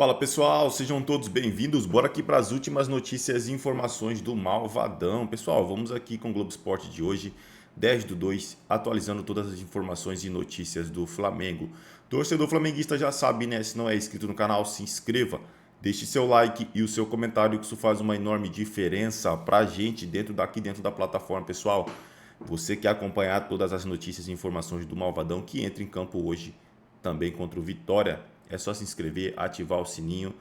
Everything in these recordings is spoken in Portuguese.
Fala pessoal, sejam todos bem-vindos. Bora aqui para as últimas notícias e informações do Malvadão. Pessoal, vamos aqui com o Globo Esporte de hoje, 10/2, atualizando todas as informações e notícias do Flamengo. Torcedor flamenguista já sabe, né? Se não é inscrito no canal, se inscreva, deixe seu like e o seu comentário, que isso faz uma enorme diferença pra gente dentro da plataforma, pessoal. Você quer acompanhar todas as notícias e informações do Malvadão, que entra em campo hoje também contra o Vitória. É só se inscrever, ativar o sininho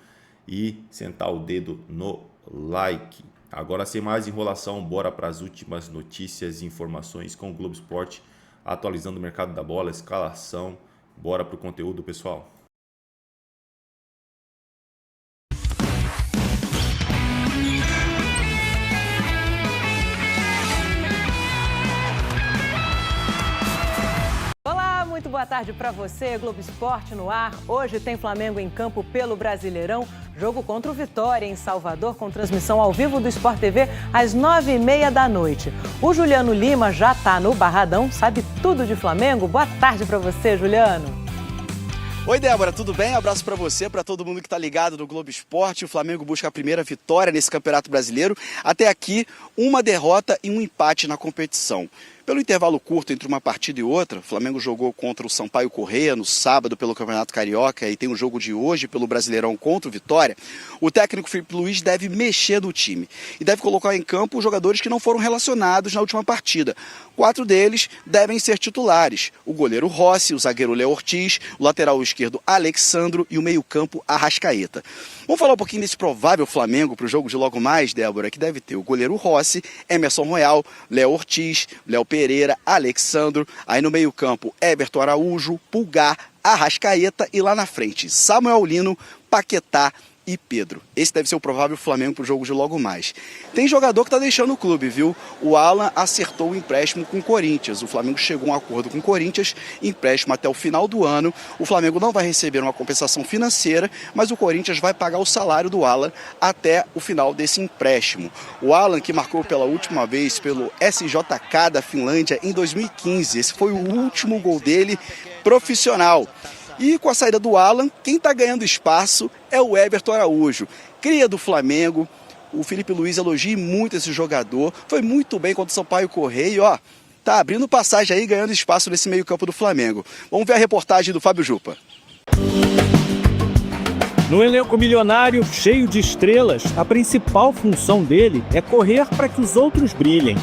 e sentar o dedo no like. Agora, sem mais enrolação, bora para as últimas notícias e informações com o Globo Esporte, atualizando o mercado da bola, escalação. Bora para o conteúdo, pessoal. Muito boa tarde para você, Globo Esporte no ar. Hoje tem Flamengo em campo pelo Brasileirão, jogo contra o Vitória em Salvador, com transmissão ao vivo do Sport TV às 9h30 da noite. O Juliano Lima já está no Barradão, sabe tudo de Flamengo. Boa tarde para você, Juliano. Oi, Débora, tudo bem? Abraço para você, para todo mundo que está ligado no Globo Esporte. O Flamengo busca a primeira vitória nesse Campeonato Brasileiro. Até aqui, uma derrota e um empate na competição. Pelo intervalo curto entre uma partida e outra, o Flamengo jogou contra o Sampaio Corrêa no sábado pelo Campeonato Carioca e tem um jogo de hoje pelo Brasileirão contra o Vitória. O técnico Filipe Luís deve mexer no time e deve colocar em campo os jogadores que não foram relacionados na última partida. 4 deles devem ser titulares: o goleiro Rossi, o zagueiro Léo Ortiz, o lateral esquerdo Alexandro e o meio-campo Arrascaeta. Vamos falar um pouquinho desse provável Flamengo para o jogo de logo mais, Débora, que deve ter o goleiro Rossi, Emerson Royal, Léo Ortiz, Léo Pereira, Alexandro, aí no meio-campo Everton Araújo, Pulgar, Arrascaeta e lá na frente Samuel Lino, Paquetá e Pedro. Esse deve ser o provável Flamengo para o jogo de logo mais. Tem jogador que está deixando o clube, viu? O Alan acertou o empréstimo com o Corinthians. O Flamengo chegou a um acordo com o Corinthians, empréstimo até o final do ano. O Flamengo não vai receber uma compensação financeira, mas o Corinthians vai pagar o salário do Alan até o final desse empréstimo. O Alan, que marcou pela última vez pelo SJK da Finlândia em 2015. Esse foi o último gol dele profissional. E com a saída do Alan, quem está ganhando espaço é o Everton Araújo, cria do Flamengo. O Filipe Luís elogia muito esse jogador, foi muito bem contra o Sampaio Corrêa e tá abrindo passagem aí, ganhando espaço nesse meio-campo do Flamengo. Vamos ver a reportagem do Fábio Jupa. No elenco milionário, cheio de estrelas, a principal função dele é correr para que os outros brilhem.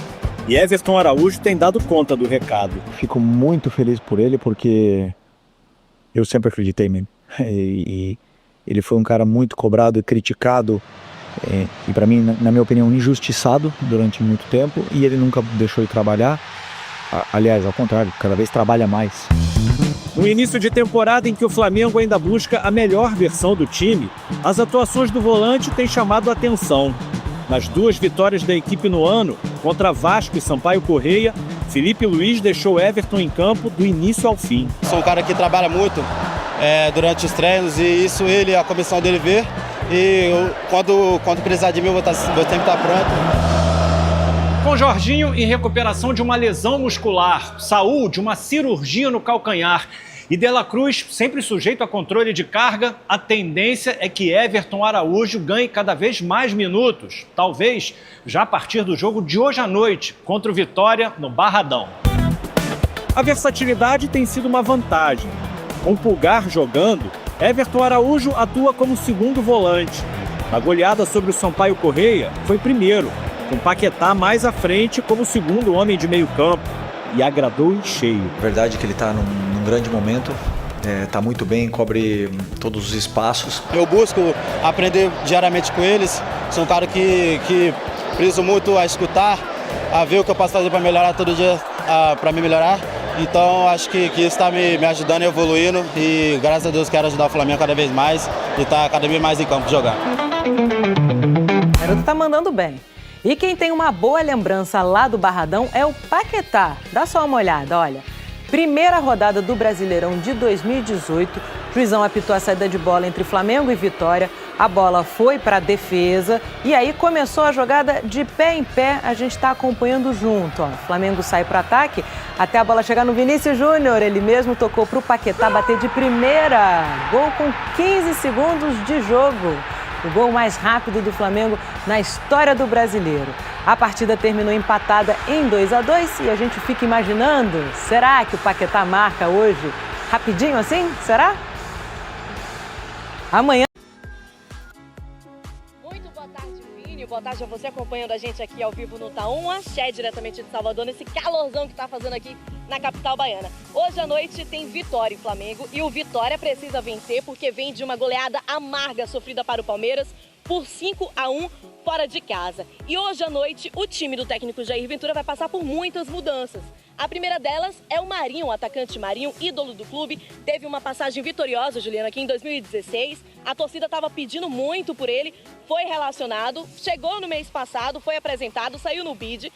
E Everton Araújo tem dado conta do recado. Fico muito feliz por ele, porque eu sempre acreditei nele. E ele foi um cara muito cobrado e criticado, e para mim, na minha opinião, injustiçado durante muito tempo, e ele nunca deixou de trabalhar. Aliás, ao contrário, cada vez trabalha mais. No início de temporada em que o Flamengo ainda busca a melhor versão do time, as atuações do volante têm chamado a atenção. Nas 2 vitórias da equipe no ano, contra Vasco e Sampaio Corrêa, Filipe Luís deixou Everton em campo do início ao fim. Sou um cara que trabalha muito durante os treinos, e isso a comissão dele vê. E quando precisar de mim, eu vou sempre estar pronto. Com Jorginho em recuperação de uma lesão muscular, Saúl de uma cirurgia no calcanhar e De La Cruz sempre sujeito a controle de carga, a tendência é que Everton Araújo ganhe cada vez mais minutos, talvez já a partir do jogo de hoje à noite, contra o Vitória no Barradão. A versatilidade tem sido uma vantagem. Com Pulgar jogando, Everton Araújo atua como segundo volante. Na goleada sobre o Sampaio Corrêa, foi primeiro, com Paquetá mais à frente como segundo homem de meio campo. E agradou em cheio. Verdade que ele está num grande momento, está muito bem, cobre todos os espaços. Eu busco aprender diariamente com eles, sou um cara que preciso muito a escutar, a ver o que eu posso fazer para melhorar todo dia, para me melhorar. Então acho que isso está me ajudando e evoluindo, e graças a Deus quero ajudar o Flamengo cada vez mais e estar cada vez mais em campo jogar. O garoto tá mandando bem. E quem tem uma boa lembrança lá do Barradão é o Paquetá. Dá só uma olhada, olha. Primeira rodada do Brasileirão de 2018, Juizão apitou a saída de bola entre Flamengo e Vitória. A bola foi para a defesa e aí começou a jogada de pé em pé. A gente está acompanhando junto. Ó. O Flamengo sai para o ataque até a bola chegar no Vinícius Júnior. Ele mesmo tocou para o Paquetá bater de primeira. Gol com 15 segundos de jogo. O gol mais rápido do Flamengo na história do Brasileiro. A partida terminou empatada em 2-2 e a gente fica imaginando, será que o Paquetá marca hoje rapidinho assim? Será? Amanhã. Muito boa tarde, Vini. Boa tarde a você acompanhando a gente aqui ao vivo no Tá1, axé diretamente de Salvador, nesse calorzão que tá fazendo aqui na capital baiana. Hoje à noite tem Vitória e Flamengo e o Vitória precisa vencer porque vem de uma goleada amarga sofrida para o Palmeiras por 5-1 fora de casa. E hoje à noite o time do técnico Jair Ventura vai passar por muitas mudanças. A primeira delas é o Marinho, o atacante Marinho, ídolo do clube. Teve uma passagem vitoriosa, Juliana, aqui em 2016. A torcida estava pedindo muito por ele, foi relacionado, chegou no mês passado, foi apresentado, saiu no bid.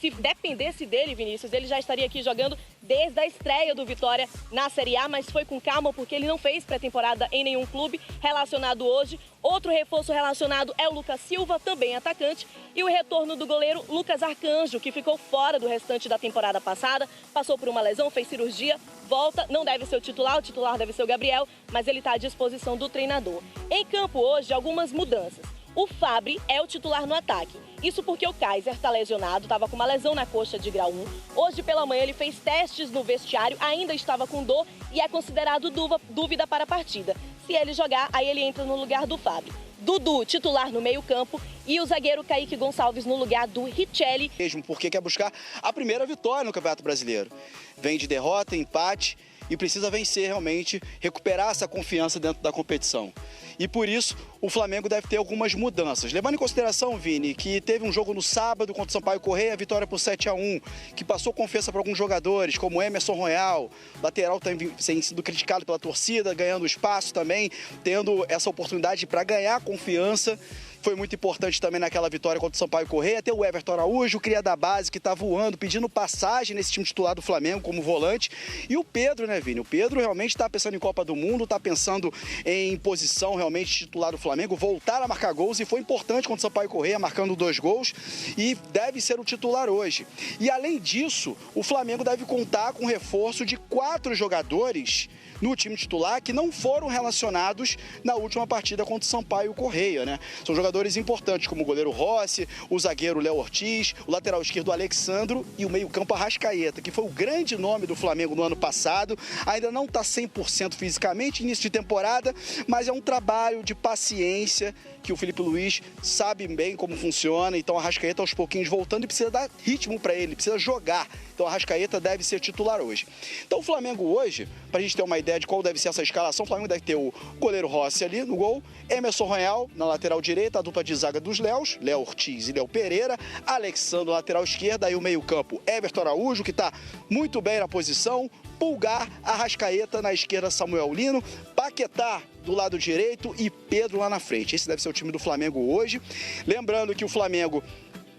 Se dependesse dele, Vinícius, ele já estaria aqui jogando desde a estreia do Vitória na Série A, mas foi com calma porque ele não fez pré-temporada em nenhum clube relacionado hoje. Outro reforço relacionado é o Lucas Silva, também atacante, e o retorno do goleiro Lucas Arcanjo, que ficou fora do restante da temporada passada, passou por uma lesão, fez cirurgia, volta, não deve ser o titular deve ser o Gabriel, mas ele está à disposição do treinador. Em campo hoje, algumas mudanças. O Fabri é o titular no ataque. Isso porque o Kaiser está lesionado, estava com uma lesão na coxa de grau 1. Hoje pela manhã ele fez testes no vestiário, ainda estava com dor e é considerado dúvida para a partida. Se ele jogar, aí ele entra no lugar do Fabri. Dudu, titular no meio-campo, e o zagueiro Kaique Gonçalves no lugar do Richelli. Mesmo porque quer buscar a primeira vitória no Campeonato Brasileiro. Vem de derrota, empate e precisa vencer realmente, recuperar essa confiança dentro da competição. E por isso o Flamengo deve ter algumas mudanças. Levando em consideração, Vini, que teve um jogo no sábado contra o Sampaio Corrêa, vitória por 7-1, que passou confiança para alguns jogadores, como Emerson Royal, lateral tem sido criticado pela torcida, ganhando espaço também, tendo essa oportunidade para ganhar confiança. Foi muito importante também naquela vitória contra o Sampaio Corrêa. Tem o Everton Araújo, cria da base, que está voando, pedindo passagem nesse time titular do Flamengo como volante. E o Pedro, né, Vini? O Pedro realmente está pensando em Copa do Mundo, está pensando em posição realmente titular do Flamengo, voltar a marcar gols, e foi importante contra o Sampaio Corrêa, marcando 2 gols, e deve ser o titular hoje. E além disso, o Flamengo deve contar com reforço de 4 jogadores no time titular que não foram relacionados na última partida contra o Sampaio Corrêa, né? São jogadores importantes como o goleiro Rossi, o zagueiro Léo Ortiz, o lateral esquerdo Alexandro e o meio-campo Arrascaeta, que foi o grande nome do Flamengo no ano passado. Ainda não está 100% fisicamente, início de temporada, mas é um trabalho de paciência que o Felipe Luiz sabe bem como funciona. Então, o Arrascaeta aos pouquinhos voltando e precisa dar ritmo para ele, precisa jogar. Então, o Arrascaeta deve ser titular hoje. Então, o Flamengo hoje, para a gente ter uma ideia de qual deve ser essa escalação, o Flamengo deve ter o goleiro Rossi ali no gol, Emerson Royal na lateral direita, a dupla de zaga dos Léos, Léo Ortiz e Léo Pereira, Alexandre na lateral esquerda, aí o meio-campo Everton Araújo, que está muito bem na posição, Pulgar, Arrascaeta na esquerda, Samuel Lino, Paquetá do lado direito e Pedro lá na frente. Esse deve ser o time do Flamengo hoje. Lembrando que o Flamengo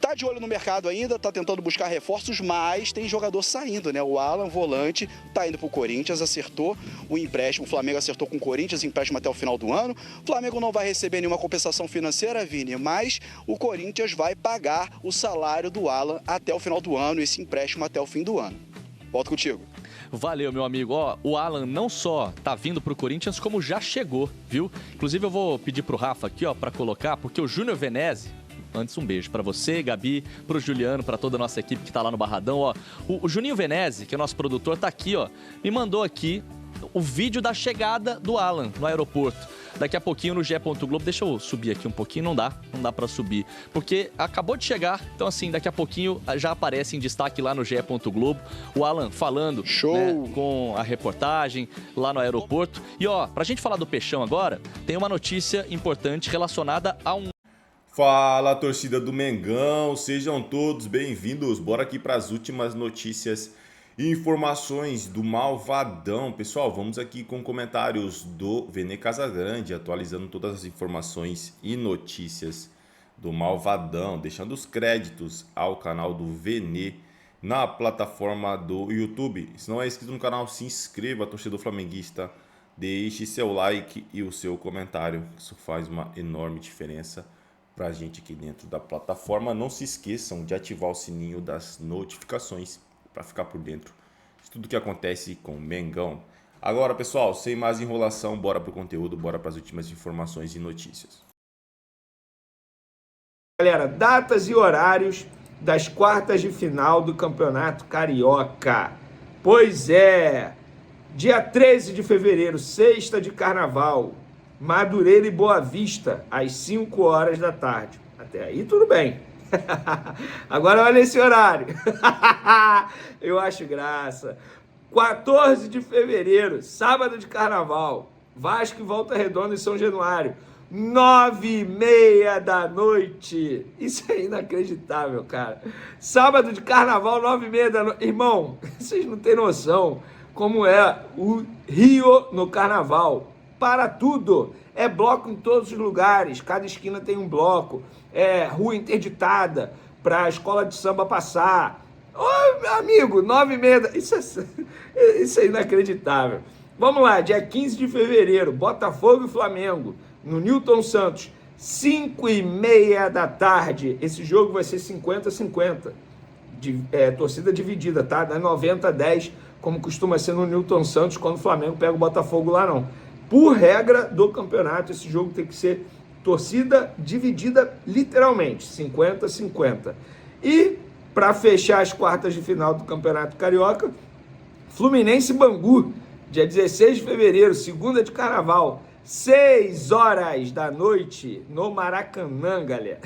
tá de olho no mercado ainda, tá tentando buscar reforços, mas tem jogador saindo, né? O Alan, volante, tá indo pro Corinthians, acertou o empréstimo. O Flamengo acertou com o Corinthians, empréstimo até o final do ano. O Flamengo não vai receber nenhuma compensação financeira, Vini, mas o Corinthians vai pagar o salário do Alan até o final do ano, esse empréstimo até o fim do ano. Volto contigo. Valeu, meu amigo. Ó, o Alan não só tá vindo pro Corinthians, como já chegou, viu? Inclusive, eu vou pedir pro Rafa aqui, ó, pra colocar, porque o Júnior Venezzi, antes um beijo pra você, Gabi, pro Juliano, pra toda a nossa equipe que tá lá no Barradão, ó. O Juninho Venezzi, que é nosso produtor, tá aqui, ó, me mandou aqui o vídeo da chegada do Alan no aeroporto. Daqui a pouquinho no GE. Globo, deixa eu subir aqui um pouquinho, não dá pra subir, porque acabou de chegar, então assim, daqui a pouquinho já aparece em destaque lá no GE. Globo, o Alan falando, show, né, com a reportagem lá no aeroporto. E ó, pra gente falar do Peixão agora, tem uma notícia importante relacionada a um... Fala, torcida do Mengão, sejam todos bem-vindos. Bora aqui para as últimas notícias e informações do Malvadão. Pessoal, vamos aqui com comentários do Vene Casagrande, atualizando todas as informações e notícias do Malvadão, deixando os créditos ao canal do Vene na plataforma do YouTube. Se não é inscrito no canal, se inscreva, torcedor flamenguista. Deixe seu like e o seu comentário, isso faz uma enorme diferença para a gente aqui dentro da plataforma. Não se esqueçam de ativar o sininho das notificações para ficar por dentro de tudo que acontece com o Mengão. Agora, pessoal, sem mais enrolação, bora pro conteúdo, bora para as últimas informações e notícias. Galera, datas e horários das quartas de final do Campeonato Carioca. Pois é, dia 13 de fevereiro, sexta de carnaval, Madureira e Boa Vista, às 5 horas da tarde. Até aí tudo bem. Agora olha esse horário. Eu acho graça. 14 de fevereiro, sábado de carnaval, Vasco e Volta Redonda em São Januário, 9h30 da noite. Isso é inacreditável, cara. Sábado de carnaval, 9h30 da noite. Irmão, vocês não têm noção como é o Rio no carnaval. Para tudo. É bloco em todos os lugares. Cada esquina tem um bloco. É rua interditada para a escola de samba passar. Ô, meu amigo, 9h30. Isso é inacreditável. Vamos lá, dia 15 de fevereiro, Botafogo e Flamengo, no Newton Santos, 5h30 da tarde. Esse jogo vai ser 50-50. Torcida dividida, tá? Não é 90-10, como costuma ser no Newton Santos, quando o Flamengo pega o Botafogo lá, não. Por regra do campeonato, esse jogo tem que ser torcida dividida literalmente, 50-50. E, para fechar as quartas de final do Campeonato Carioca, Fluminense e Bangu, dia 16 de fevereiro, segunda de carnaval, 6 horas da noite, no Maracanã, galera.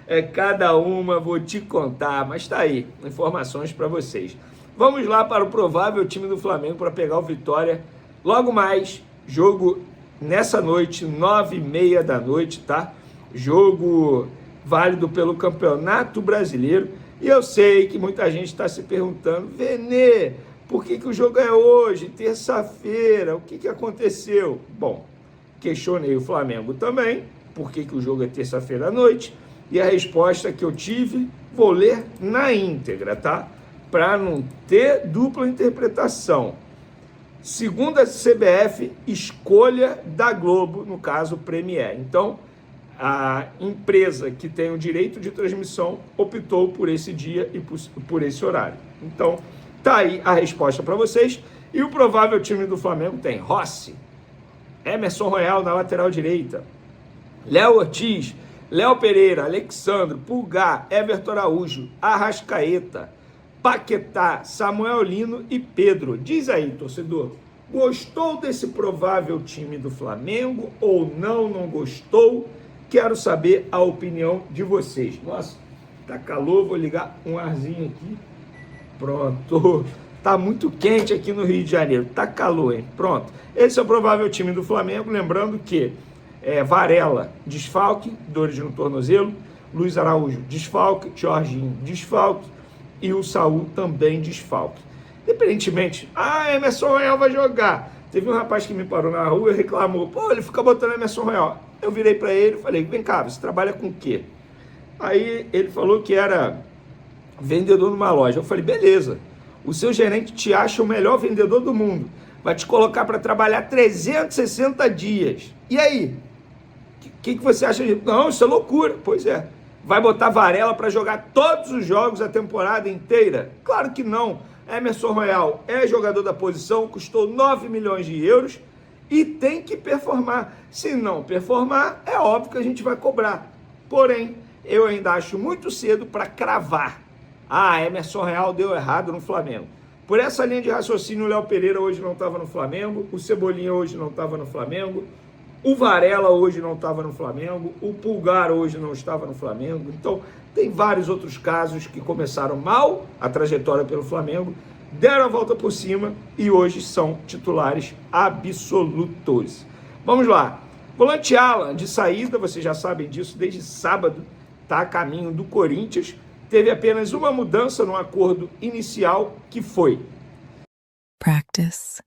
É cada uma, vou te contar, mas tá aí, informações para vocês. Vamos lá para o provável time do Flamengo para pegar o Vitória. Logo mais, jogo nessa noite, 9h30 da noite, tá? Jogo válido pelo Campeonato Brasileiro. E eu sei que muita gente está se perguntando, Venê, por que o jogo é hoje, terça-feira? O que aconteceu? Bom, questionei o Flamengo também, por que o jogo é terça-feira à noite, e a resposta que eu tive, vou ler na íntegra, tá? Para não ter dupla interpretação. Segundo a CBF, escolha da Globo, no caso Premier. Então, a empresa que tem o direito de transmissão optou por esse dia e por esse horário. Então, tá aí a resposta para vocês. E o provável time do Flamengo tem Rossi, Emerson Royal na lateral direita, Léo Ortiz, Léo Pereira, Alexandre, Pulgar, Everton Araújo, Arrascaeta, Paquetá, Samuel Lino e Pedro. Diz aí, torcedor, gostou desse provável time do Flamengo ou não gostou? Quero saber a opinião de vocês. Nossa, tá calor, vou ligar um arzinho aqui. Pronto. Tá muito quente aqui no Rio de Janeiro. Tá calor, hein? Pronto. Esse é o provável time do Flamengo. Lembrando que Varela, desfalque, dores no tornozelo. Luiz Araújo, desfalque. Jorginho, desfalque. E o Saul também desfalque. Independentemente, Emerson Royal vai jogar. Teve um rapaz que me parou na rua e reclamou, pô, ele fica botando Emerson Royal. Eu virei para ele e falei, vem cá, você trabalha com o quê? Aí ele falou que era vendedor numa loja. Eu falei, beleza, o seu gerente te acha o melhor vendedor do mundo. Vai te colocar para trabalhar 360 dias. E aí? O que você acha disso? Não, isso é loucura. Pois é. Vai botar Varela para jogar todos os jogos a temporada inteira? Claro que não. Emerson Royal é jogador da posição, custou 9 milhões de euros e tem que performar. Se não performar, é óbvio que a gente vai cobrar. Porém, eu ainda acho muito cedo para cravar. Emerson Royal deu errado no Flamengo. Por essa linha de raciocínio, o Léo Pereira hoje não estava no Flamengo, o Cebolinha hoje não estava no Flamengo, o Varela hoje não estava no Flamengo, o Pulgar hoje não estava no Flamengo. Então, tem vários outros casos que começaram mal a trajetória pelo Flamengo, deram a volta por cima e hoje são titulares absolutos. Vamos lá. Volante Alan, de saída, vocês já sabem disso, desde sábado, está a caminho do Corinthians. Teve apenas uma mudança no acordo inicial, que foi practice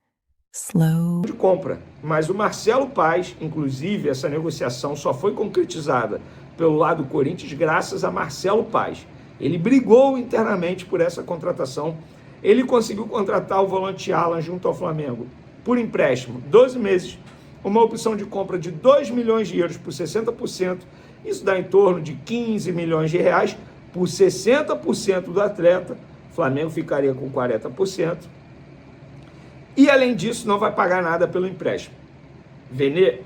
slow de compra. Mas o Marcelo Paes, inclusive, essa negociação só foi concretizada pelo lado do Corinthians graças a Marcelo Paes. Ele brigou internamente por essa contratação Ele conseguiu contratar o volante Alan junto ao Flamengo por empréstimo, 12 meses, uma opção de compra de 2 milhões de euros por 60%, isso dá em torno de 15 milhões de reais por 60% do atleta, o Flamengo ficaria com 40%, e além disso não vai pagar nada pelo empréstimo. Vene,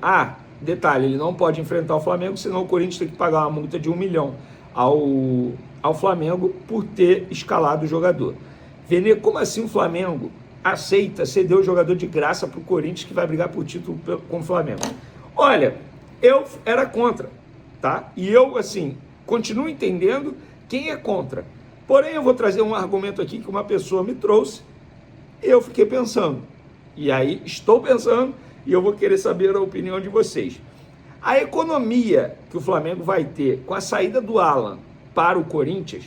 detalhe, ele não pode enfrentar o Flamengo, senão o Corinthians tem que pagar uma multa de 1 milhão ao Flamengo por ter escalado o jogador. Vene, como assim o Flamengo aceita ceder o jogador de graça para o Corinthians que vai brigar por título com o Flamengo? Olha, eu era contra, tá? E eu, assim, continuo entendendo quem é contra. Porém, eu vou trazer um argumento aqui que uma pessoa me trouxe e eu fiquei pensando. E aí, estou pensando e eu vou querer saber a opinião de vocês. A economia que o Flamengo vai ter com a saída do Alan para o Corinthians,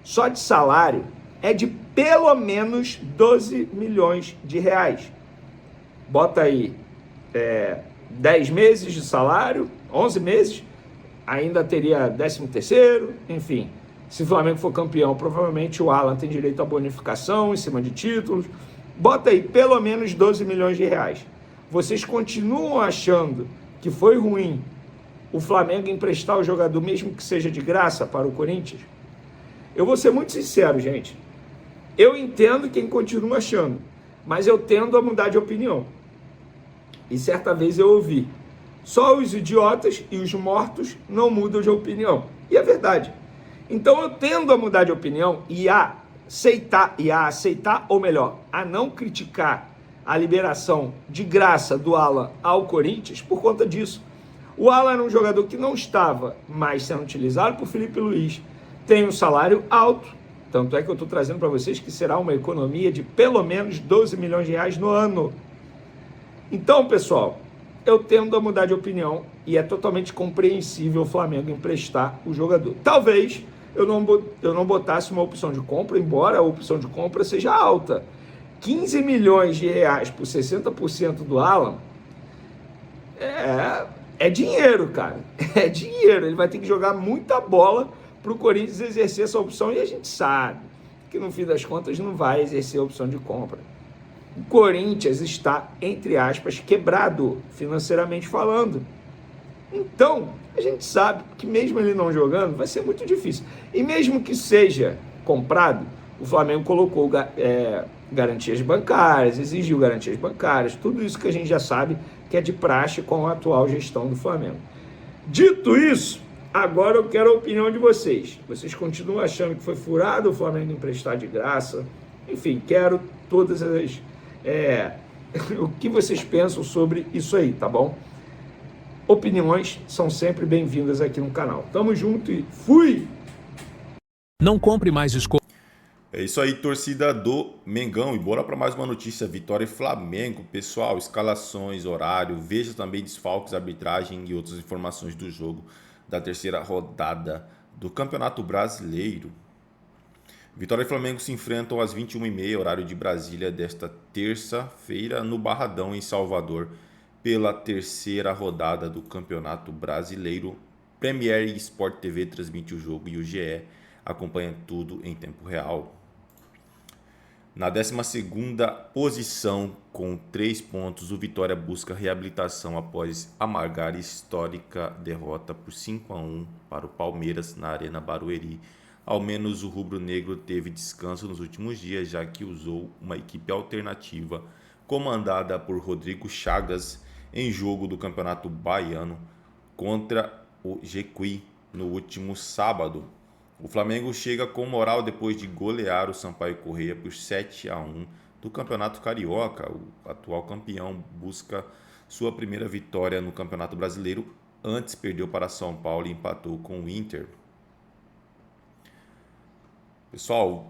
só de salário, é de pelo menos 12 milhões de reais. Bota aí 10 meses de salário, 11 meses, ainda teria 13º, enfim. Se o Flamengo for campeão, provavelmente o Alan tem direito à bonificação em cima de títulos. Bota aí pelo menos 12 milhões de reais. Vocês continuam achando que foi ruim o Flamengo emprestar o jogador, mesmo que seja de graça, para o Corinthians? Eu vou ser muito sincero, gente. Eu entendo quem continua achando, mas eu tendo a mudar de opinião. E certa vez eu ouvi: só os idiotas e os mortos não mudam de opinião. E é verdade. Então eu tendo a mudar de opinião e a aceitar, ou melhor, a não criticar a liberação de graça do Alan ao Corinthians por conta disso. O Alan era um jogador que não estava mais sendo utilizado por Felipe Luiz, tem um salário alto, tanto é que eu estou trazendo para vocês que será uma economia de pelo menos 12 milhões de reais no ano. Então, pessoal, eu tendo a mudar de opinião e é totalmente compreensível o Flamengo emprestar o jogador. Talvez eu não botasse uma opção de compra, embora a opção de compra seja alta. 15 milhões de reais por 60% do Alan é dinheiro, cara. É dinheiro. Ele vai ter que jogar muita bola para o Corinthians exercer essa opção e a gente sabe que no fim das contas não vai exercer a opção de compra. O Corinthians está, entre aspas, quebrado, financeiramente falando. Então, a gente sabe que mesmo ele não jogando, vai ser muito difícil. E mesmo que seja comprado, o Flamengo colocou garantias bancárias, exigiu garantias bancárias, tudo isso que a gente já sabe que é de praxe com a atual gestão do Flamengo. Dito isso, agora eu quero a opinião de vocês. Vocês continuam achando que foi furado o Flamengo emprestar de graça? Enfim, quero todas as... o que vocês pensam sobre isso aí, tá bom? Opiniões são sempre bem-vindas aqui no canal. Tamo junto e fui! Não compre mais escolha. É isso aí, torcida do Mengão. E bora para mais uma notícia: Vitória e Flamengo. Pessoal, escalações, horário, veja também desfalques, arbitragem e outras informações do jogo da terceira rodada do Campeonato Brasileiro. Vitória e Flamengo se enfrentam às 21h30, horário de Brasília, desta terça-feira, no Barradão, em Salvador, pela terceira rodada do Campeonato Brasileiro. Premier e Sport TV transmite o jogo e o GE acompanha tudo em tempo real. Na 12ª posição, com 3 pontos, o Vitória busca reabilitação após amargar histórica derrota por 5-1 para o Palmeiras na Arena Barueri. Ao menos o rubro-negro teve descanso nos últimos dias, já que usou uma equipe alternativa comandada por Rodrigo Chagas em jogo do Campeonato Baiano contra o Jequié no último sábado. O Flamengo chega com moral depois de golear o Sampaio Corrêa por 7-1 do Campeonato Carioca. O atual campeão busca sua primeira vitória no Campeonato Brasileiro. Antes perdeu para São Paulo e empatou com o Inter. Pessoal,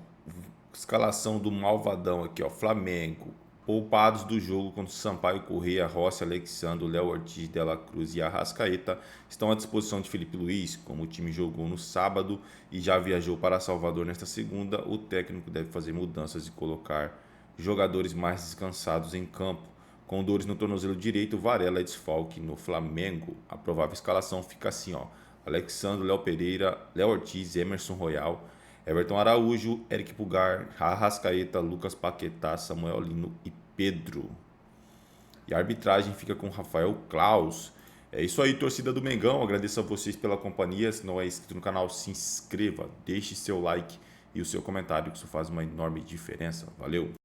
escalação do Malvadão aqui, ó. Flamengo, poupados do jogo contra o Sampaio Corrêa, Rossi, Alexandre, Léo Ortiz, De La Cruz e Arrascaeta estão à disposição de Felipe Luiz. Como o time jogou no sábado e já viajou para Salvador nesta segunda, o técnico deve fazer mudanças e colocar jogadores mais descansados em campo. Com dores no tornozelo direito, Varela é desfalque no Flamengo. A provável escalação fica assim, ó: Alexandre, Léo Pereira, Léo Ortiz, Emerson Royal, Everton Araújo, Eric Pulgar, Arrascaeta, Lucas Paquetá, Samuel Lino e Pedro. E a arbitragem fica com Rafael Klaus. É isso aí, torcida do Mengão. Agradeço a vocês pela companhia. Se não é inscrito no canal, se inscreva, deixe seu like e o seu comentário, que isso faz uma enorme diferença. Valeu!